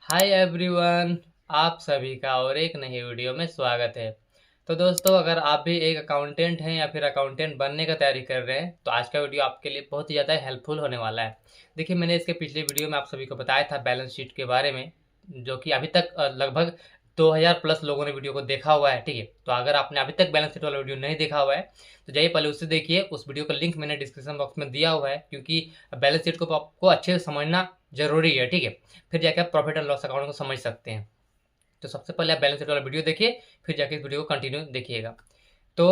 Hi everyone. आप सभी का और एक नई वीडियो में स्वागत है। तो दोस्तों, अगर आप भी एक अकाउंटेंट हैं या फिर अकाउंटेंट बनने का तैयारी कर रहे हैं तो आज का वीडियो आपके लिए बहुत ही ज़्यादा हेल्पफुल होने वाला है। देखिए, मैंने इसके पिछले वीडियो में आप सभी को बताया था बैलेंस शीट के बारे में, जो कि अभी तक लगभग 2000 प्लस लोगों ने वीडियो को देखा हुआ है। ठीक है, तो अगर आपने अभी तक बैलेंस शीट वाला वीडियो नहीं देखा हुआ है तो जाइए पहले उससे देखिए। उस वीडियो का लिंक मैंने डिस्क्रिप्शन बॉक्स में दिया हुआ है, क्योंकि बैलेंस शीट को आपको अच्छे से समझना जरूरी है। ठीक है, फिर जाके आप प्रॉफिट एंड लॉस अकाउंट को समझ सकते हैं। तो सबसे पहले आप बैलेंस शीट वाला वीडियो देखिए, फिर जाके इस वीडियो को कंटिन्यू देखिएगा। तो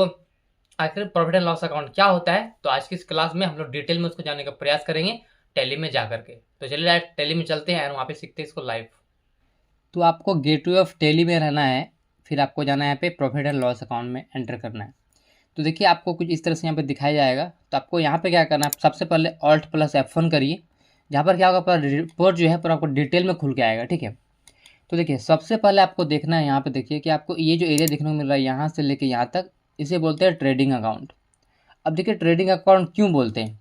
आखिर प्रॉफिट एंड लॉस अकाउंट क्या होता है, तो आज की इस क्लास में हम लोग डिटेल में उसको जानने का प्रयास करेंगे टैली में जा करके। तो चलिए डायरेक्ट टैली में चलते हैं और वहाँ पे सीखते हैं इसको लाइव। तो आपको गेटवे ऑफ टैली में रहना है, फिर आपको जाना है यहाँ पे प्रॉफिट एंड लॉस अकाउंट में एंटर करना है। तो देखिए, आपको कुछ इस तरह से यहाँ पे दिखाया जाएगा। तो आपको यहाँ पे क्या करना है, सबसे पहले ऑल्ट प्लस F1 करिए। जहाँ पर क्या होगा, पूरा रिपोर्ट जो है पूरा आपको डिटेल में खुल के आएगा। ठीक है, तो देखिए सबसे पहले आपको देखना है, यहाँ पे देखिए कि आपको ये जो एरिया देखने को मिल रहा है यहाँ से लेके यहाँ तक, इसे बोलते हैं ट्रेडिंग अकाउंट। अब देखिए ट्रेडिंग अकाउंट क्यों बोलते हैं,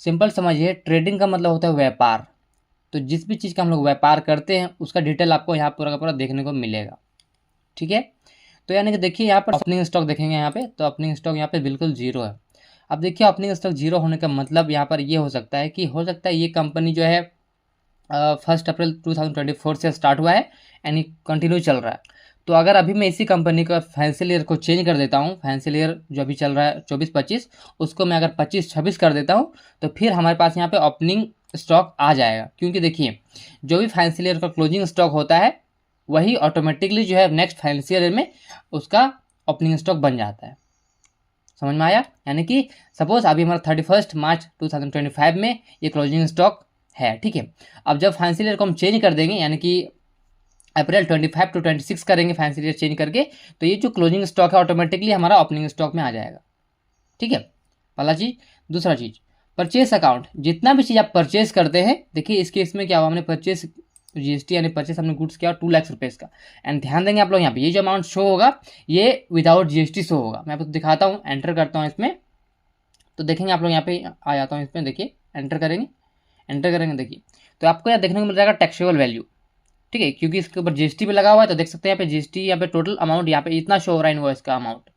सिंपल समझिए, ट्रेडिंग का मतलब होता है व्यापार। तो जिस भी चीज़ का हम लोग व्यापार करते हैं उसका डिटेल आपको यहाँ पूरा का पूरा देखने को मिलेगा। ठीक है, तो यानी कि देखिए यहाँ पर ओपनिंग स्टॉक देखेंगे यहाँ पे, तो ओपनिंग स्टॉक यहाँ पे बिल्कुल जीरो है। अब देखिए ओपनिंग स्टॉक जीरो होने का मतलब यहाँ पर ये हो सकता है कि ये कंपनी जो है 1 अप्रैल 2024 से स्टार्ट हुआ है, यानी कंटिन्यू चल रहा है। तो अगर अभी मैं इसी कंपनी का फाइनेंशियल ईयर को चेंज कर देता हूँ, फाइनेंशियल ईयर जो अभी चल रहा है 24-25, उसको मैं अगर 25-26 कर देता हूँ, तो फिर हमारे पास यहाँ पे ओपनिंग स्टॉक आ जाएगा। क्योंकि देखिए, जो भी फाइनेंशियल ईयर का क्लोजिंग स्टॉक होता है वही ऑटोमेटिकली जो है नेक्स्ट फाइनेंशियल ईयर में उसका ओपनिंग स्टॉक बन जाता है। समझ में आया? यानी कि सपोज अभी हमारा 31 मार्च 2025 में ये क्लोजिंग स्टॉक है। ठीक है, अब जब फाइनेंशियल ईयर को हम चेंज कर देंगे, यानी कि अप्रैल 25 to 26 करेंगे फाइनेंशियल ईयर चेंज करके, तो ये जो क्लोजिंग स्टॉक है ऑटोमेटिकली हमारा ओपनिंग स्टॉक में आ जाएगा। ठीक है, पहला चीज़। दूसरा चीज़, परचेस अकाउंट। जितना भी चीज़ आप परचेस करते हैं, देखिए इस केस में क्या हुआ, हमने परचेस जीएसटी यानी परचेस हमने गुड्स किया 2 लाख रुपये का। एंड ध्यान देंगे आप लोग, यहाँ पे ये जो अमाउंट शो होगा ये विदाउट जीएसटी शो होगा। मैं आपको दिखाता हूँ, एंटर करता हूँ इसमें, तो देखेंगे आप लोग यहाँ पे आ जाता हूँ इसमें, देखिए एंटर करेंगे देखिए, तो आपको यहाँ देखने को मिल जाएगा टैक्सेबल वैल्यू। ठीक है, क्योंकि इसके ऊपर जीएसटी भी लगा हुआ है, तो देख सकते हैं यहाँ पे जीएसटी, यहाँ पे टोटल अमाउंट यहाँ पे इतना शो हो रहा है इनवॉइस का अमाउंट।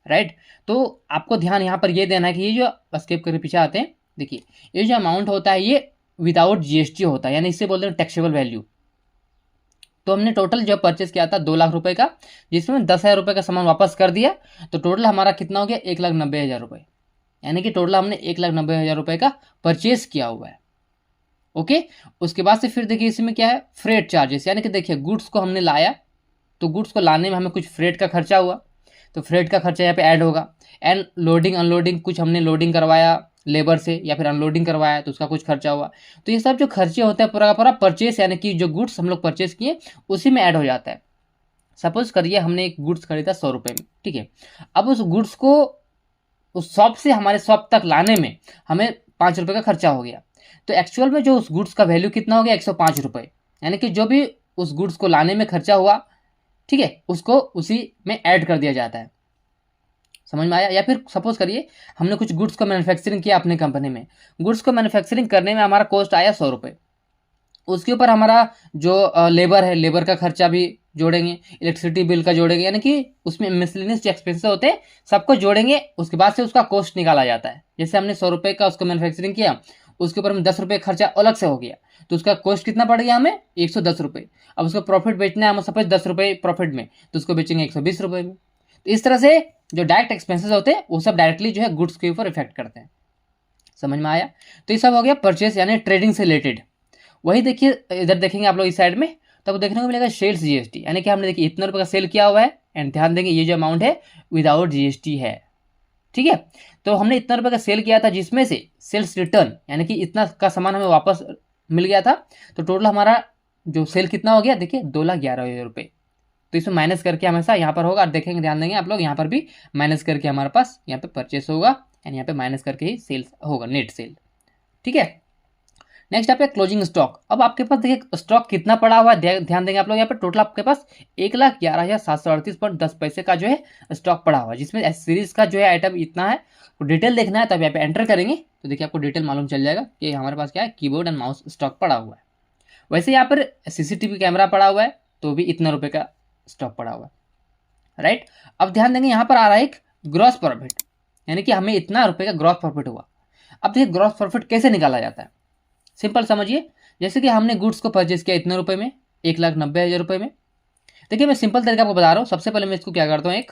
राइट, तो आपको ध्यान यहाँ पर ये देना है कि ये जो स्किप करके पीछे आते हैं, देखिए ये जो अमाउंट होता है ये विदाउट जीएसटी होता है, यानी इससे बोलते हैं टैक्सेबल वैल्यू। तो हमने टोटल जो परचेस किया था 2 लाख रुपए का, जिसमें 10,000 रुपये का सामान वापस कर दिया, तो टोटल हमारा कितना हो गया, 1,90,000 रुपये। यानी कि टोटल हमने 1,90,000 रुपये का परचेस किया हुआ है। ओके, उसके बाद से फिर देखिए इसमें क्या है, फ्रेट चार्जेस। यानी कि देखिए गुड्स को हमने लाया, तो गुड्स को लाने में हमें कुछ फ्रेट का खर्चा हुआ, तो फ्रेट का खर्चा यहाँ पे ऐड होगा। एंड लोडिंग अनलोडिंग, कुछ हमने लोडिंग करवाया लेबर से या फिर अनलोडिंग करवाया तो उसका कुछ खर्चा हुआ। तो ये सब जो खर्चे होते हैं पूरा का पूरा परचेस, यानी कि जो गुड्स हम लोग परचेस किए उसी में ऐड हो जाता है। सपोज करिए हमने एक गुड्स खरीदा 100 रुपये में। ठीक है, अब उस गुड्स को उस शॉप से हमारे शॉप तक लाने में हमें 5 रुपये का खर्चा हो गया। तो एक्चुअल में जो उस गुड्स का वैल्यू कितना हो गया, 105 रुपये। यानी कि जो भी उस गुड्स को लाने में खर्चा हुआ, ठीक है, उसको उसी में ऐड कर दिया जाता है। समझ में आया? या फिर सपोज करिए हमने कुछ गुड्स को मैन्युफैक्चरिंग किया अपने कंपनी में, गुड्स को मैन्युफैक्चरिंग करने में हमारा कॉस्ट आया 100 रुपये। उसके ऊपर हमारा जो लेबर है, लेबर का खर्चा भी जोड़ेंगे, इलेक्ट्रिसिटी बिल का जोड़ेंगे, यानी कि उसमें मिसलेनियस जो एक्सपेंसेस होते हैं सबको जोड़ेंगे। उसके बाद से उसका कॉस्ट निकाला जाता है। जैसे हमने 100 रुपये का उसको मैन्युफैक्चरिंग किया, उसके ऊपर में 10 रुपये खर्चा अलग से हो गया, तो उसका कॉस्ट कितना पड़ गया हमें, 110 रुपये। अब उसका प्रॉफिट बेचना है, हम सपोज 10 रुपये प्रॉफिट में, तो उसको बेचेंगे 120 रुपये में। तो इस तरह से जो डायरेक्ट एक्सपेंसेस होते हैं वो सब डायरेक्टली जो है गुड्स के ऊपर इफेक्ट करते हैं। समझ में आया? तो ये सब हो गया परचेस यानी ट्रेडिंग से रिलेटेड। वही देखिए इधर देखेंगे आप लोग इस साइड में, तब देखने को मिलेगा सेल्स जीएसटी, यानी कि हमने देखिए इतना रुपये का सेल किया हुआ है। एंड ध्यान देंगे ये जो अमाउंट है विदाउट जीएसटी है। ठीक है, तो हमने इतना रुपये का सेल किया था, जिसमें से सेल्स रिटर्न यानी कि इतना का सामान हमें वापस मिल गया था। तो टोटल हमारा जो सेल कितना हो गया, देखिए 2,11,000 रुपये। तो इसमें माइनस करके हमेशा यहाँ पर होगा, और देखेंगे ध्यान देंगे आप लोग, यहाँ पर भी माइनस करके हमारे पास यहाँ पे परचेस होगा, एंड यहाँ पे माइनस करके ही सेल्स होगा, नेट सेल। ठीक है, नेक्स्ट यहाँ पे क्लोजिंग स्टॉक। अब आपके पास देखिए स्टॉक कितना पड़ा हुआ है, ध्यान देंगे आप लोग, यहाँ पे टोटल आपके पास 1,11,738.10 का जो है स्टॉक पड़ा हुआ है, जिसमें एस सीरीज का जो है आइटम इतना है। तो डिटेल देखना है तब यहाँ पे एंटर करेंगे, तो देखिए आपको डिटेल मालूम चल जाएगा कि हमारे पास क्या है, कीबोर्ड एंड माउस स्टॉक पड़ा हुआ है। वैसे यहाँ पर सीसीटीवी कैमरा पड़ा हुआ है तो भी इतना रुपए का स्टॉक पड़ा हुआ है, राइट। अब ध्यान देंगे यहाँ पर आ रहा है एक ग्रॉस प्रॉफिट, यानी कि हमें इतना रुपए का ग्रॉस प्रॉफिट हुआ। अब देखिए ग्रॉस प्रॉफिट कैसे निकाला जाता है, सिंपल समझिए। जैसे कि हमने गुड्स को परचेज किया इतने रुपए में, 1,90,000 रुपए में। देखिए मैं सिंपल तरीका आपको बता रहा हूँ। सबसे पहले मैं इसको क्या करता हूँ,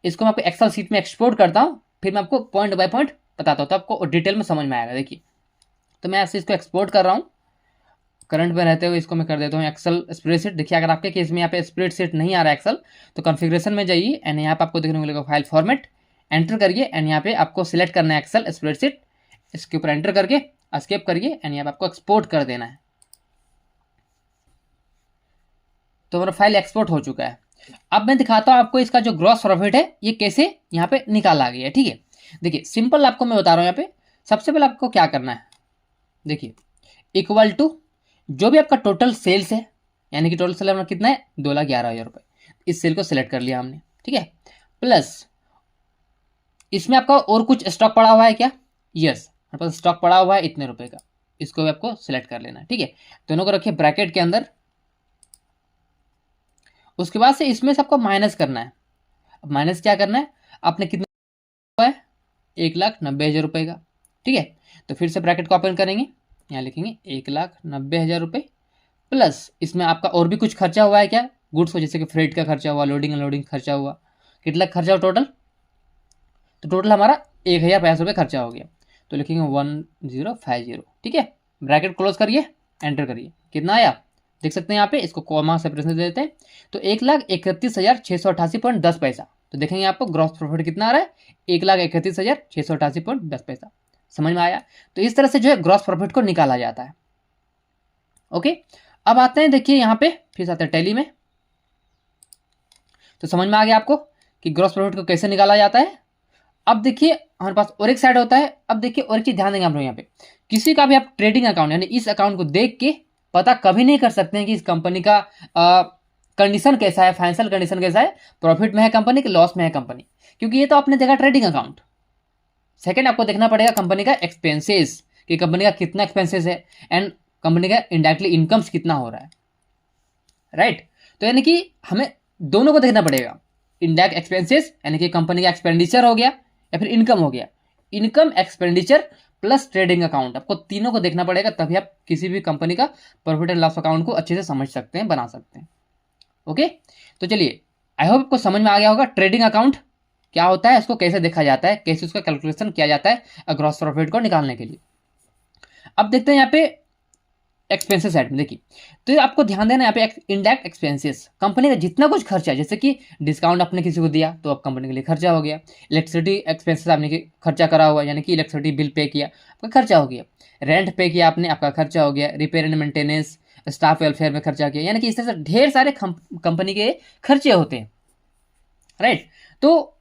इसको मैं आपको एक्सेल शीट में एक्सपोर्ट करता हूँ, फिर मैं आपको पॉइंट बाय पॉइंट बताता हूँ तो आपको डिटेल में समझ में आएगा। देखिए तो मैं ऐसे इसको एक्सपोर्ट कर रहा हूँ, करंट में रहते हुए इसको मैं कर देता हूँ एक्सेल स्प्रेडशीट। देखिए अगर आपके केस में यहाँ पे स्प्रेडशीट नहीं आ रहा है एक्सेल, तो कॉन्फ़िगरेशन में जाइए एंड यहाँ पे आपको देखने को मिलेगा फाइल फॉर्मेट, एंटर करिए एंड यहाँ पे आपको सिलेक्ट करना है एक्सेल स्प्रेडशीट। इसके ऊपर एंटर करके एस्केप करिए एंड यहाँ पे आपको एक्सपोर्ट कर देना है। तो हमारा फाइल एक्सपोर्ट हो चुका है। अब मैं दिखाता हूँ आपको इसका जो ग्रॉस प्रॉफिट है ये कैसे यहाँ पे निकाला गया है, ठीक है। देखिए सिंपल आपको मैं बता रहा हूँ यहाँ पे। सबसे पहले आपको क्या करना है, देखिए इक्वल टू जो भी आपका टोटल सेल्स है, यानी कि टोटल सेल हमारा कितना है 2,11,000 रुपये, इस सेल को सिलेक्ट कर लिया हमने, ठीक है। प्लस इसमें आपका और कुछ स्टॉक पड़ा हुआ है क्या, यस हमारे पास स्टॉक पड़ा हुआ है इतने रुपए का, इसको भी आपको सिलेक्ट कर लेना है, ठीक है। दोनों को रखिए ब्रैकेट के अंदर। उसके बाद से इसमें से आपको माइनस करना है। अब माइनस क्या करना है, आपने कितना हुआ है 1,90,000 रुपये का, ठीक है। तो फिर से ब्रैकेट को ओपन करेंगे, यहाँ लिखेंगे 1,90,000 रुपये प्लस इसमें आपका और भी कुछ खर्चा हुआ है क्या, गुड्स हो, जैसे कि फ्रेट का खर्चा हुआ, लोडिंग अनलोडिंग खर्चा हुआ, कितना खर्चा हुआ टोटल, तो टोटल हमारा 1,050 रुपये खर्चा हो गया। तो लिखेंगे 1050, ठीक है। ब्रैकेट क्लोज करिए, एंटर करिए, कितना आया देख सकते हैं यहाँ पे। इसको कॉमा सेपरेशन दे देते हैं, तो 1,31,688.10 पैसा। तो देखेंगे आपको ग्रॉस प्रॉफिट कितना आ रहा है, 1,31,688.10 पैसा। समझ में आया। तो इस तरह से जो है ग्रॉस प्रॉफिट को निकाला जाता है। ओके, अब आते हैं देखिए यहाँ पे फिर से आते हैं टैली में। तो समझ में आ गया आपको कि ग्रॉस प्रॉफिट को कैसे निकाला जाता है। अब देखिए हमारे पास और एक साइड होता है। अब देखिए और एक चीज ध्यान देंगे आप लोग, यहाँ पे किसी का भी आप ट्रेडिंग अकाउंट यानी इस अकाउंट को देख के पता कभी नहीं कर सकते हैं कि इस कंपनी का कंडीशन कैसा है, फाइनेंशियल कंडीशन कैसा है, प्रॉफिट में है कंपनी कि लॉस में है कंपनी, क्योंकि ये तो आपने देखा ट्रेडिंग अकाउंट। सेकेंड आपको देखना पड़ेगा कंपनी का एक्सपेंसेस, कि कंपनी का कितना एक्सपेंसेस है एंड कंपनी का इनडायरेक्टली इनकम्स कितना हो रहा है, राइट। तो यानी कि हमें दोनों को देखना पड़ेगा, इनडायरेक्ट एक्सपेंसेस यानी कि कंपनी का एक्सपेंडिचर हो गया या फिर इनकम हो गया, income expenditure plus trading account, आपको तीनों को देखना पड़ेगा, तभी आप किसी भी कंपनी का प्रॉफिट एंड लॉस अकाउंट को अच्छे से समझ सकते हैं, बना सकते हैं। ओके, तो चलिए आई होप आपको समझ में आ गया होगा ट्रेडिंग अकाउंट क्या होता है, इसको कैसे देखा जाता है, कैसे उसका कैलकुलेशन किया जाता है ग्रॉस प्रॉफिट को निकालने के लिए। अब देखते हैं यहाँ पे एक्सपेंसेस साइड में। देखिए तो आपको ध्यान देना यहाँ पे इनडायरेक्ट एक्सपेंसेस, कंपनी का जितना कुछ खर्चा है, जैसे कि डिस्काउंट आपने किसी को दिया तो अब कंपनी के लिए खर्चा हो गया, इलेक्ट्रिसिटी एक्सपेंसेस आपने खर्चा करा हुआ यानी कि इलेक्ट्रिसिटी बिल पे किया आपका खर्चा हो गया, रेंट पे किया आपने आपका खर्चा हो गया, repair and maintenance, staff welfare में खर्चा किया, यानी कि इस तरह से ढेर सारे कंपनी के खर्चे होते हैं, राइट। तो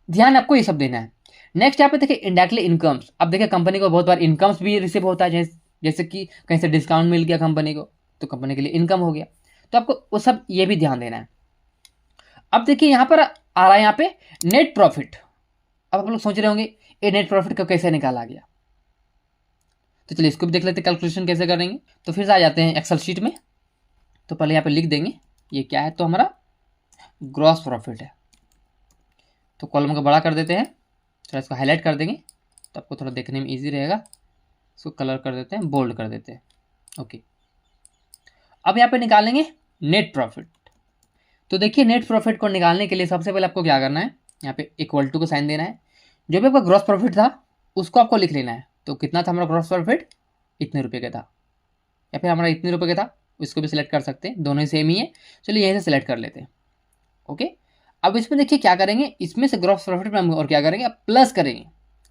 ध्यान आपको ये सब देना है। नेक्स्ट यहाँ पे देखिए इनडायरेक्टली इनकम्स। अब देखिए कंपनी को बहुत बार इनकम्स भी रिसीव होता है, जैसे कि कहीं से डिस्काउंट मिल गया कंपनी को तो कंपनी के लिए इनकम हो गया, तो आपको वो सब ये भी ध्यान देना है। अब देखिए यहाँ पर आ रहा है यहाँ पे नेट प्रॉफिट। अब आप लोग सोच रहे होंगे ये नेट प्रॉफिट को कैसे निकाला गया, तो चलिए इसको भी देख लेते हैं कैलकुलेशन कैसे करेंगे। तो फिर से आ जाते हैं एक्सेल शीट में। तो पहले यहाँ पे लिख देंगे ये क्या है, तो हमारा ग्रॉस प्रॉफिट है। तो कॉलम को बड़ा कर देते हैं, थोड़ा इसको हाईलाइट कर देंगे तो आपको थोड़ा देखने में ईजी रहेगा। इसको कलर कर देते हैं, बोल्ड कर देते हैं। ओके, अब यहाँ पे निकालेंगे नेट प्रॉफिट। तो देखिए नेट प्रॉफिट को निकालने के लिए सबसे पहले आपको क्या करना है, यहाँ पे इक्वल टू को साइन देना है। जो भी आपका ग्रॉस प्रॉफिट था उसको आपको लिख लेना है। तो कितना था हमारा ग्रॉस प्रॉफिट, इतने रुपये का था, या फिर हमारा इतने रुपये का था, उसको भी सिलेक्ट कर सकते हैं, दोनों ही सेम ही है। चलिए यहीं से सिलेक्ट कर लेते हैं। ओके, अब इसमें देखिए क्या करेंगे, इसमें से ग्रॉस प्रॉफिट में हम और क्या करेंगे, अब प्लस करेंगे।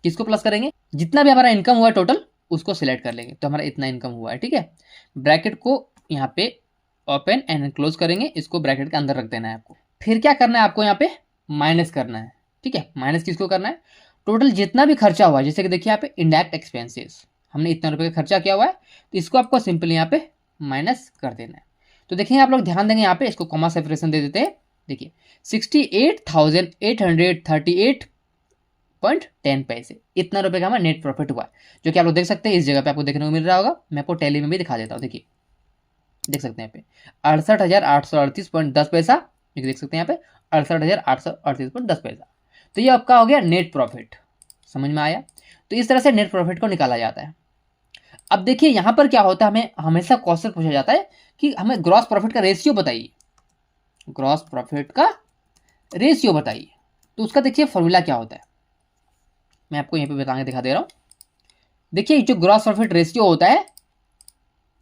किसको प्लस करेंगे, जितना भी हमारा इनकम हुआ है टोटल उसको सिलेक्ट कर लेंगे। तो हमारा इतना इनकम हुआ है, ठीक है। ब्रैकेट को यहाँ पे ओपन एंड क्लोज करेंगे, इसको ब्रैकेट के अंदर रख देना है आपको। फिर क्या करना है आपको, यहाँ पे माइनस करना है, ठीक है। माइनस किसको करना है, टोटल जितना भी खर्चा हुआ है, जैसे कि देखिए यहाँ पे इनडायरेक्ट एक्सपेंसेस हमने इतना रुपये का खर्चा किया हुआ है, तो इसको आपको सिंपली यहाँ पे माइनस कर देना है। तो देखिए आप लोग ध्यान देंगे यहाँ पे, इसको कॉमा सेपरेशन दे देते हैं। देखिए 68,838 62.10 इतना रुपए का हमें नेट प्रॉफिट हुआ है, जो कि आप लोग देख सकते हैं इस जगह पे आपको देखने को मिल रहा होगा। मैं आपको टैली में भी दिखा देता हूँ। देखिए देख सकते हैं यहाँ पे 68,838.10 देख सकते हैं यहाँ पे 68,838.10। तो ये आपका हो गया नेट प्रॉफिट। समझ में आया? तो इस तरह से नेट प्रॉफिट को निकाला जाता है। अब देखिए यहाँ पर क्या होता है, हमें हमेशा क्वेश्चन पूछा जाता है कि हमें ग्रॉस प्रॉफिट का रेशियो बताइए, ग्रॉस प्रॉफिट का रेशियो बताइए। तो उसका देखिए फॉर्मूला क्या होता है, मैं आपको यहाँ पे बता के दिखा दे रहा हूँ। देखिए जो ग्रॉस प्रॉफिट रेशियो होता है,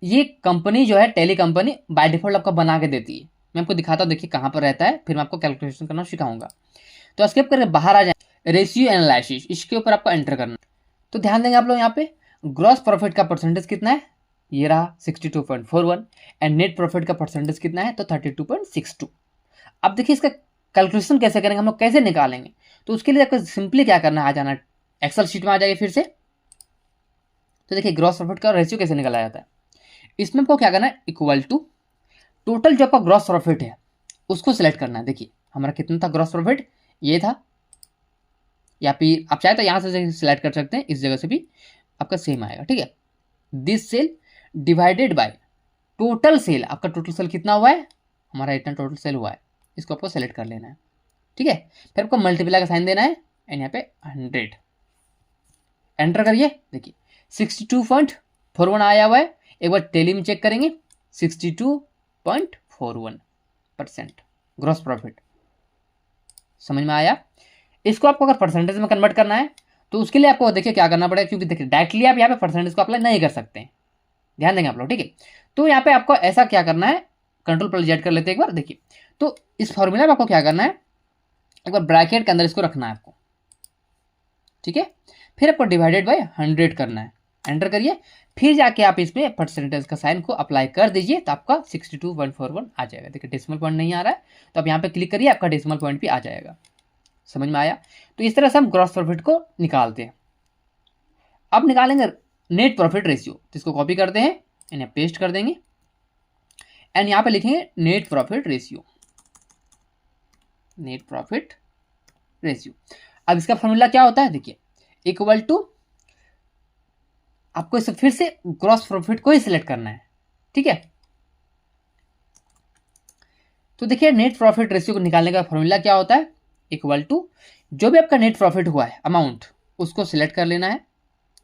ये कंपनी जो है टैली कंपनी बाय डिफॉल्ट आपको बना के देती है। मैं आपको दिखाता हूँ, देखिए कहाँ पर रहता है, फिर मैं आपको कैलकुलेशन करना सिखाऊंगा। तो स्किप करके बाहर आ जाए, रेशियो एनालिसिस, इसके ऊपर आपको एंटर करना। तो ध्यान देंगे आप लोग यहाँ पे ग्रॉस प्रॉफिट का परसेंटेज कितना है, ये रहा 62.41, एंड नेट प्रॉफिट का परसेंटेज कितना है, तो 32.62। अब देखिए इसका कैलकुलेशन कैसे करेंगे, हम लोग कैसे निकालेंगे। तो उसके लिए आपको सिंपली क्या करना है, आ जाना एक्सेल शीट में आ जाइए फिर से। तो देखिए ग्रॉस प्रॉफिट का रेशियो कैसे निकाला जाता है, इसमें आपको क्या करना है, इक्वल टू टोटल जो आपका ग्रॉस प्रॉफिट है उसको सिलेक्ट करना है। देखिए हमारा कितना था ग्रॉस प्रॉफिट, ये था, या फिर आप चाहे तो यहाँ से सिलेक्ट कर सकते हैं, इस जगह से भी आपका सेम आएगा। ठीक है, this sale divided by total sale, आपका टोटल सेल कितना हुआ है, हमारा इतना टोटल सेल हुआ है, इसको आपको सेलेक्ट कर लेना है। ठीक है, फिर आपको मल्टीप्लाई का साइन देना है, एंड यहाँ पे 100 एंटर करिए। देखिए 62.41 आया हुआ है, एक बार टैली में चेक करेंगे 62.41% ग्रॉस प्रॉफिट। समझ में आया? इसको आपको अगर परसेंटेज में कन्वर्ट करना है तो उसके लिए आपको देखिए क्या करना पड़ेगा, क्योंकि देखिए डायरेक्टली आप यहाँ पे परसेंटेज को अप्लाई नहीं कर सकते हैं, ध्यान देंगे आप लोग। ठीक है, तो यहाँ पे आपको ऐसा क्या करना है, कंट्रोल+Z कर लेते हैं एक बार। देखिए तो इस फॉर्मूला में आपको क्या करना है, एक बार ब्रैकेट के अंदर इसको रखना है आपको। ठीक है, फिर आपको डिवाइडेड बाय 100 करना है, एंटर करिए, फिर जाके आप इसमें परसेंटेज का साइन को अप्लाई कर दीजिए, तो आपका 62.41 आ जाएगा। देखिए डेसिमल पॉइंट नहीं आ रहा है, तो आप यहाँ पे क्लिक करिए, आपका डेसिमल पॉइंट भी आ जाएगा। समझ में आया? तो इस तरह से हम ग्रॉस प्रॉफिट को निकालते हैं। अब निकालेंगे नेट प्रॉफिट रेशियो, तो इसको कॉपी करते हैं, इन्हें पेस्ट कर देंगे, एंड यहाँ पे लिखेंगे net profit ratio, net profit ratio. अब इसका फॉर्मूला क्या होता है, देखिए इक्वल टू, आपको इसे फिर से ग्रॉस प्रॉफिट को ही सिलेक्ट करना है। ठीक है, तो देखिए नेट प्रॉफिट रेशियो को निकालने का फॉर्मूला क्या होता है, इक्वल टू जो भी आपका नेट प्रॉफिट हुआ है अमाउंट, उसको सिलेक्ट कर लेना है,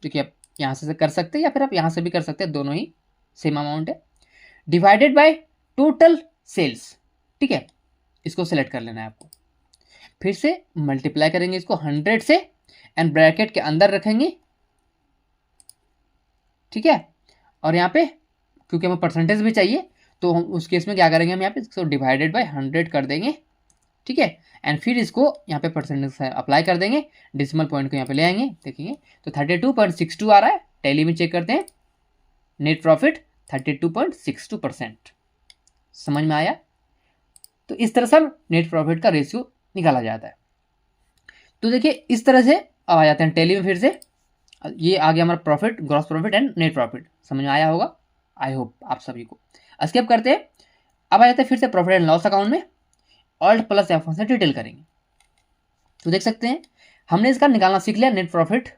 जो कि आप यहाँ से कर सकते हैं या फिर आप यहाँ से भी कर सकते हैं, दोनों ही सेम अमाउंट है, डिवाइडेड बाय टोटल सेल्स। ठीक है, इसको सिलेक्ट कर लेना है आपको, फिर से मल्टीप्लाई करेंगे इसको 100 से, एंड ब्रैकेट के अंदर रखेंगे। ठीक है, और यहाँ पे क्योंकि हमें परसेंटेज भी चाहिए, तो हम उस केस में क्या करेंगे, हम यहाँ पे इसको डिवाइडेड बाय 100 कर देंगे। ठीक है, एंड फिर इसको यहाँ पे परसेंटेज अप्लाई कर देंगे, डेसिमल पॉइंट को यहाँ पे ले आएंगे, देखेंगे तो 32.62 आ रहा है। टैली में चेक करते हैं, नेट प्रॉफिट 32.62%। समझ में आया? तो इस तरह से नेट प्रॉफिट का रेशियो निकाला जाता है। तो देखिए इस तरह से अब आ जाते हैं टैली में, फिर से ये आ गया हमारा profit, gross profit and net profit. समझ में आया होगा, आई होप आप सभी को। स्किप करते हैं, अब आ जाते हैं फिर से प्रॉफिट एंड लॉस अकाउंट में, Alt+F1 से डिटेल करेंगे। तो देख सकते हैं हमने इसका निकालना सीख लिया, नेट प्रॉफिट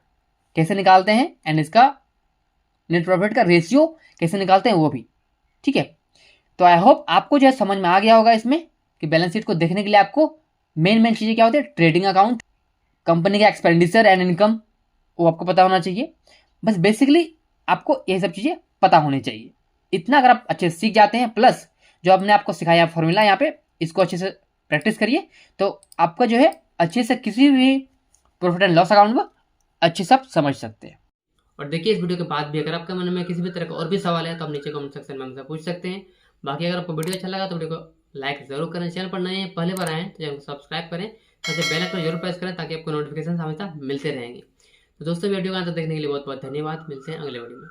कैसे निकालते हैं, एंड इसका नेट प्रॉफिट का रेशियो कैसे निकालते हैं वो भी। ठीक है, तो आई होप आपको जो है समझ में आ गया होगा इसमें कि बैलेंस शीट को देखने के लिए आपको मेन चीज़ें क्या होती है, ट्रेडिंग अकाउंट, कंपनी का एक्सपेंडिचर एंड इनकम, वो आपको पता होना चाहिए। बस बेसिकली आपको ये सब चीज़ें पता होनी चाहिए। इतना अगर आप अच्छे से सीख जाते हैं, प्लस जो हमने आपको सिखाया फॉर्मूला यहाँ पे, इसको अच्छे से प्रैक्टिस करिए, तो आपका जो है अच्छे से किसी भी प्रॉफिट एंड लॉस अकाउंट में अच्छे से आप समझ सकते हैं। और देखिए इस वीडियो के बाद भी अगर आपके मन में किसी भी तरह का और भी सवाल है तो आप नीचे कमेंट सेक्शन में हमसे पूछ सकते हैं। बाकी अगर आपको वीडियो अच्छा लगा तो वीडियो को लाइक जरूर करें, चैनल पर नए हैं पहले बार आए हैं तो चैनल को सब्सक्राइब करें, साथ ही बेल आइकन जरूर प्रेस करें ताकि आपको नोटिफिकेशन हमेशा मिलते रहेंगे। तो दोस्तों वीडियो का अंत देखने के लिए बहुत बहुत धन्यवाद, मिलते हैं अगले वीडियो में।